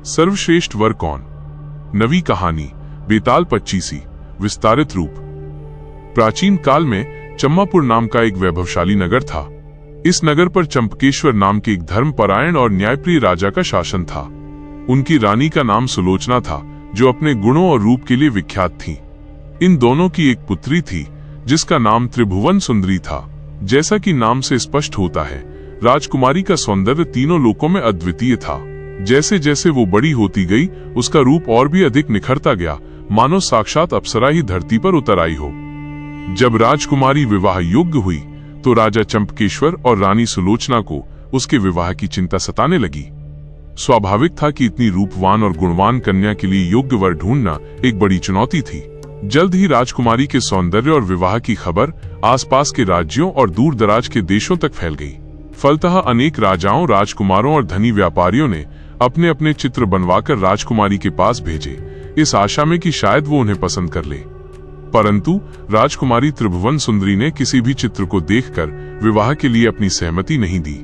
सर्वश्रेष्ठ वर कौन? नवी कहानी बेताल 25 विस्तारित रूप। प्राचीन काल में चम्मापुर नाम का एक वैभवशाली नगर था। इस नगर पर चंपकेश्वर नाम के एक धर्मपरायण और न्यायप्रिय राजा का शासन था। उनकी रानी का नाम सुलोचना था, जो अपने गुणों और रूप के लिए विख्यात थी। इन दोनों की एक पुत्री थी, जिसका नाम त्रिभुवन सुंदरी था। जैसा कि नाम से स्पष्ट होता है, राजकुमारी का सौंदर्य तीनों लोकों में अद्वितीय था। जैसे जैसे वो बड़ी होती गई, उसका रूप और भी अधिक निखरता गया, मानो साक्षात अप्सरा ही धरती पर उतर आई हो। जब राजकुमारी विवाह योग्य हुई, तो राजा चंपकेश्वर और रानी सुलोचना को उसके विवाह की चिंता सताने लगी। स्वाभाविक था कि इतनी रूपवान और गुणवान कन्या के लिए योग्य वर ढूंढना एक बड़ी चुनौती थी। जल्द ही राजकुमारी के सौंदर्य और विवाह की खबर आसपास के राज्यों और दूर दराज के देशों तक फैल गई। फलतः अनेक राजाओं, राजकुमारों और धनी व्यापारियों ने अपने अपने चित्र बनवाकर राजकुमारी के पास भेजे, इस आशा में कि शायद वो उन्हें पसंद कर ले। परंतु राजकुमारी त्रिभुवन सुंदरी ने किसी भी चित्र को देखकर विवाह के लिए अपनी सहमति नहीं दी।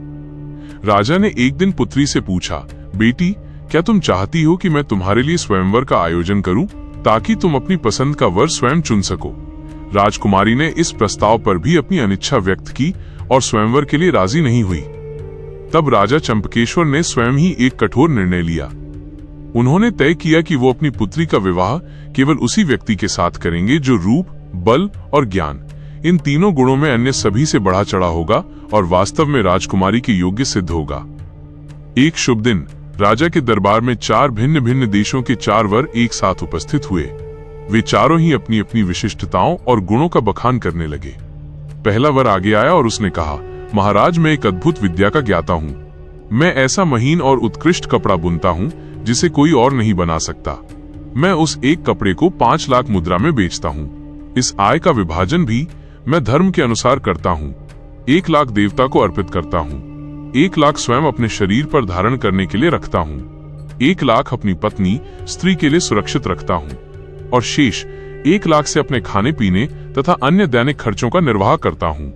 राजा ने एक दिन पुत्री से पूछा, बेटी, क्या तुम चाहती हो कि मैं तुम्हारे लिए स्वयंवर का आयोजन करूं, ताकि तुम अपनी पसंद का वर स्वयं चुन सको? राजकुमारी ने इस प्रस्ताव पर भी अपनी अनिच्छा व्यक्त की और स्वयंवर के लिए राजी नहीं हुई। तब राजा चंपकेश्वर ने स्वयं ही एक कठोर निर्णय लिया। उन्होंने तय किया कि वो अपनी पुत्री का विवाह केवल उसी व्यक्ति के साथ करेंगे जो रूप, बल और ज्ञान, इन तीनों गुणों में अन्य सभी से बढ़ा चढ़ा होगा और वास्तव में राजकुमारी के योग्य सिद्ध होगा। एक शुभ दिन राजा के दरबार में 4 भिन्न भिन्न देशों के 4 वर एक साथ उपस्थित हुए। वे चारों ही अपनी अपनी विशिष्टताओं और गुणों का बखान करने लगे। पहला वर आगे आया और उसने कहा, महाराज, मैं एक अद्भुत विद्या का ज्ञाता हूँ। मैं ऐसा महीन और उत्कृष्ट कपड़ा बुनता हूँ जिसे कोई और नहीं बना सकता। मैं उस एक कपड़े को 5 लाख मुद्रा में बेचता हूँ। इस आय का विभाजन भी मैं धर्म के अनुसार करता हूँ। 1 लाख देवता को अर्पित करता हूँ, 1 लाख स्वयं अपने शरीर पर धारण करने के लिए रखता हूँ, 1 लाख अपनी पत्नी स्त्री के लिए सुरक्षित रखता हूँ और शेष 1 लाख से अपने खाने पीने तथा अन्य दैनिक खर्चों का निर्वाह करता हूँ।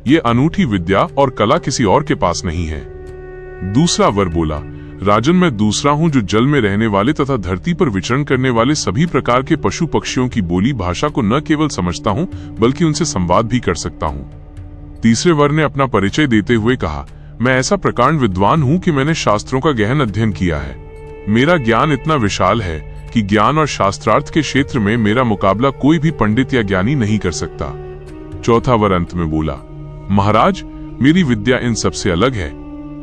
ये अनूठी विद्या और कला किसी और के पास नहीं है। दूसरा वर बोला, राजन, मैं दूसरा हूँ जो जल में रहने वाले तथा धरती पर विचरण करने वाले सभी प्रकार के पशु पक्षियों की बोली भाषा को न केवल समझता हूँ, बल्कि उनसे संवाद भी कर सकता हूँ। तीसरे वर ने अपना परिचय देते हुए कहा, मैं ऐसा प्रकांड विद्वान हूँ कि मैंने शास्त्रों का गहन अध्ययन किया है। मेरा ज्ञान इतना विशाल है कि ज्ञान और शास्त्रार्थ के क्षेत्र में मेरा मुकाबला कोई भी पंडित या ज्ञानी नहीं कर सकता। चौथा वर अंत में बोला, महाराज, मेरी विद्या इन सबसे अलग है।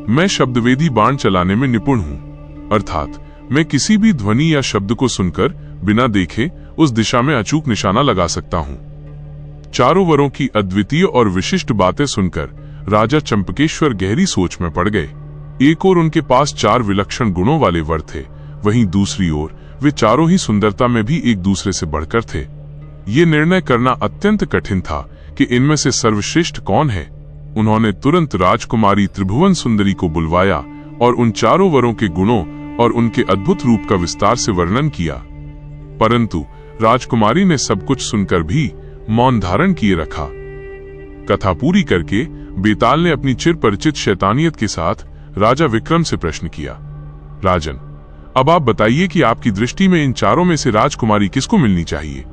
मैं शब्दवेदी बाण चलाने में निपुण हूँ, अर्थात मैं किसी भी ध्वनि या शब्द को सुनकर बिना देखे उस दिशा में अचूक निशाना लगा सकता हूँ। चारों वरों की अद्वितीय और विशिष्ट बातें सुनकर राजा चंपकेश्वर गहरी सोच में पड़ गए। एक ओर उनके पास 4 विलक्षण गुणों वाले वर थे, वहीं दूसरी ओर वे चारों ही सुंदरता में भी एक दूसरे से बढ़कर थे। ये निर्णय करना अत्यंत कठिन था कि इनमें से सर्वश्रेष्ठ कौन है। उन्होंने तुरंत राजकुमारी त्रिभुवन सुंदरी को बुलवाया और उन चारों वरों के गुणों और उनके अद्भुत रूप का विस्तार से वर्णन किया। परंतु राजकुमारी ने सब कुछ सुनकर भी मौन धारण किए रखा। कथा पूरी करके बेताल ने अपनी चिर परिचित शैतानियत के साथ राजा विक्रम से प्रश्न किया, राजन, अब आप बताइए कि आपकी दृष्टि में इन चारों में से राजकुमारी किसको मिलनी चाहिए?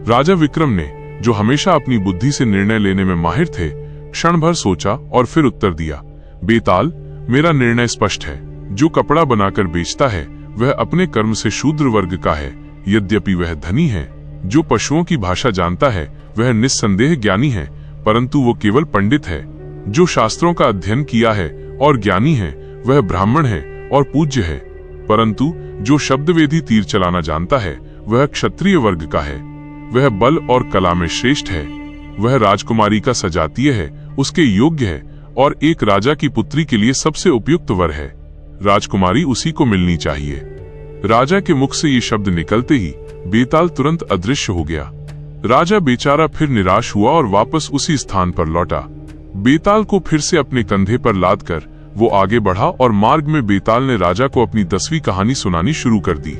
राजा विक्रम ने, जो हमेशा अपनी बुद्धि से निर्णय लेने में माहिर थे, क्षण भर सोचा और फिर उत्तर दिया, बेताल, मेरा निर्णय स्पष्ट है। जो कपड़ा बनाकर बेचता है वह अपने कर्म से शूद्र वर्ग का है, यद्यपि वह धनी है। जो पशुओं की भाषा जानता है वह निस्संदेह ज्ञानी है, परंतु वो केवल पंडित है। जो शास्त्रों का अध्ययन किया है और ज्ञानी है वह ब्राह्मण है और पूज्य है, परंतु जो शब्दवेदी तीर चलाना जानता है वह क्षत्रिय वर्ग का है। वह बल और कला में श्रेष्ठ है। वह राजकुमारी का सजातीय है, उसके योग्य है और एक राजा की पुत्री के लिए सबसे उपयुक्त वर है। राजकुमारी उसी को मिलनी चाहिए। राजा के मुख से ये शब्द निकलते ही बेताल तुरंत अदृश्य हो गया। राजा बेचारा फिर निराश हुआ और वापस उसी स्थान पर लौटा। बेताल को फिर से अपने कंधे पर लादकर वो आगे बढ़ा और मार्ग में बेताल ने राजा को अपनी 10वीं कहानी सुनानी शुरू कर दी।